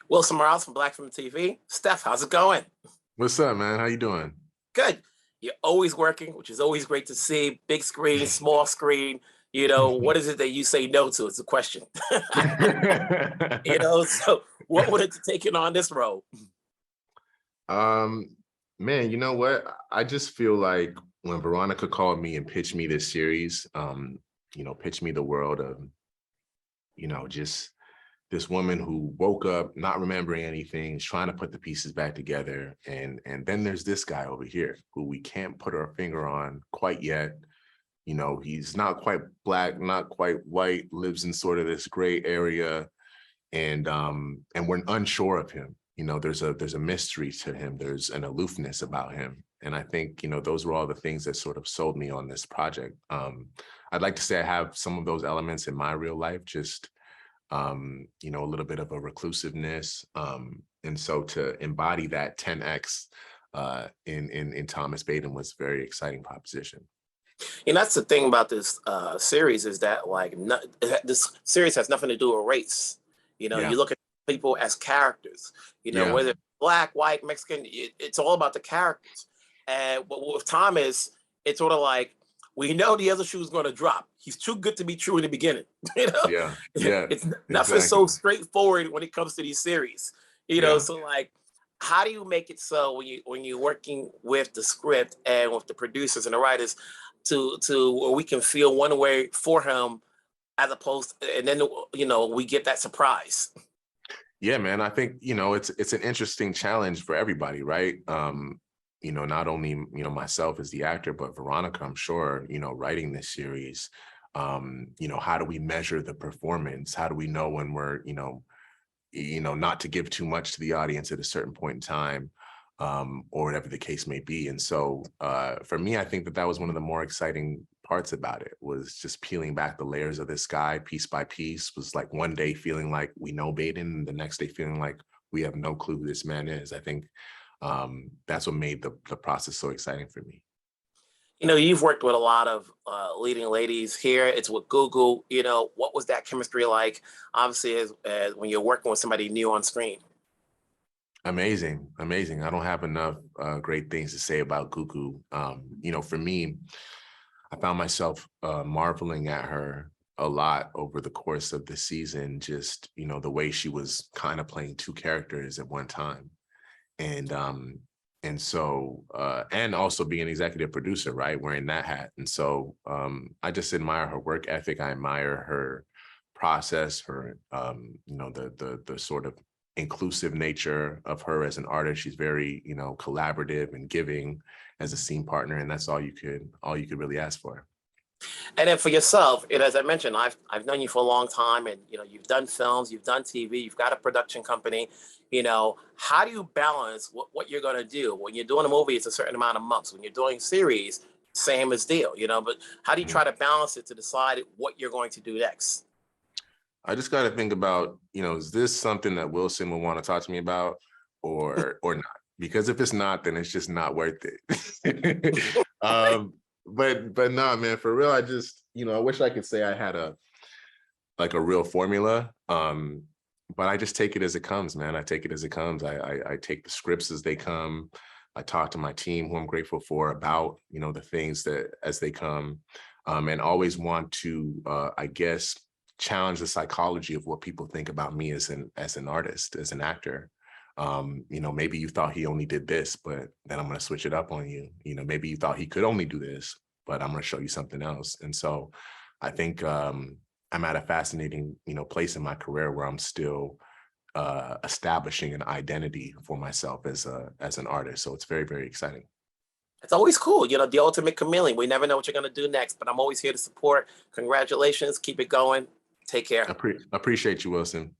Wilson Morales from Black Film TV. Steph, how's it going? What's up, man? How you doing? Good. You're always working, which is always great to see. Big screen, small screen. What is it that you say no to? It's a question. So what would it take on this role? Man, you know what? I just feel like when Veronica called me and pitched me this series, pitched me the world of, just this woman who woke up not remembering anything, is trying to put the pieces back together. And then there's this guy over here who we can't put our finger on quite yet. He's not quite Black, not quite white, lives in sort of this gray area. And we're unsure of him. There's a mystery to him. There's an aloofness about him. And I think, those were all the things that sort of sold me on this project. I'd like to say I have some of those elements in my real life, just, a little bit of a reclusiveness. And so to embody that 10X in Thomas Baden was a very exciting proposition. That's the thing about this series is that this series has nothing to do with race. You look at people as characters, whether Black, white, Mexican, it's all about the characters. And with Thomas, it's sort of like, we know the other shoe is going to drop. He's too good to be true in the beginning. Yeah. It's nothing so straightforward when it comes to these series. So like, how do you make it so when you're working with the script and with the producers and the writers to where we can feel one way for him as opposed and then we get that surprise? Yeah, man. I think it's an interesting challenge for everybody, right? Not only myself as the actor, but Veronica, I'm sure, writing this series. How do we measure the performance? How do we know when we're not to give too much to the audience at a certain point in time, or whatever the case may be. And so for me, I think that was one of the more exciting parts about it, was just peeling back the layers of this guy piece by piece. Was like one day feeling like we know Baden, and the next day feeling like we have no clue who this man is. I think that's what made the process so exciting for me. You've worked with a lot of leading ladies here. It's with Gugu. What was that chemistry like? Obviously, as when you're working with somebody new on screen. Amazing. I don't have enough great things to say about Gugu. For me, I found myself marveling at her a lot over the course of the season. Just the way she was kind of playing two characters at one time. And so also being an executive producer, right, wearing that hat. And so I just admire her work ethic. I admire her process, her the sort of inclusive nature of her as an artist. She's very collaborative and giving as a scene partner, and that's all you could really ask for. And then for yourself, as I mentioned, I've known you for a long time, and you've done films, you've done TV, you've got a production company. How do you balance what you're going to do when you're doing a movie? It's a certain amount of months. When you're doing series, same as deal. But how do you try to balance it to decide what you're going to do next? I just got to think about, is this something that Wilson would want to talk to me about, or not? Because if it's not, then it's just not worth it. But nah, man, for real, I just, I wish I could say I had a real formula. But I just take it as it comes, man. I take it as it comes. I take the scripts as they come. I talk to my team, who I'm grateful for, about, the things that as they come, and always want to, I guess, challenge the psychology of what people think about me as an artist, as an actor. Maybe you thought he only did this, but then I'm going to switch it up on you. Maybe you thought he could only do this, but I'm going to show you something else. And so I think I'm at a fascinating, place in my career where I'm still establishing an identity for myself as an artist. So it's very, very exciting. It's always cool. The ultimate chameleon. We never know what you're going to do next, but I'm always here to support. Congratulations. Keep it going. Take care. Appreciate you, Wilson.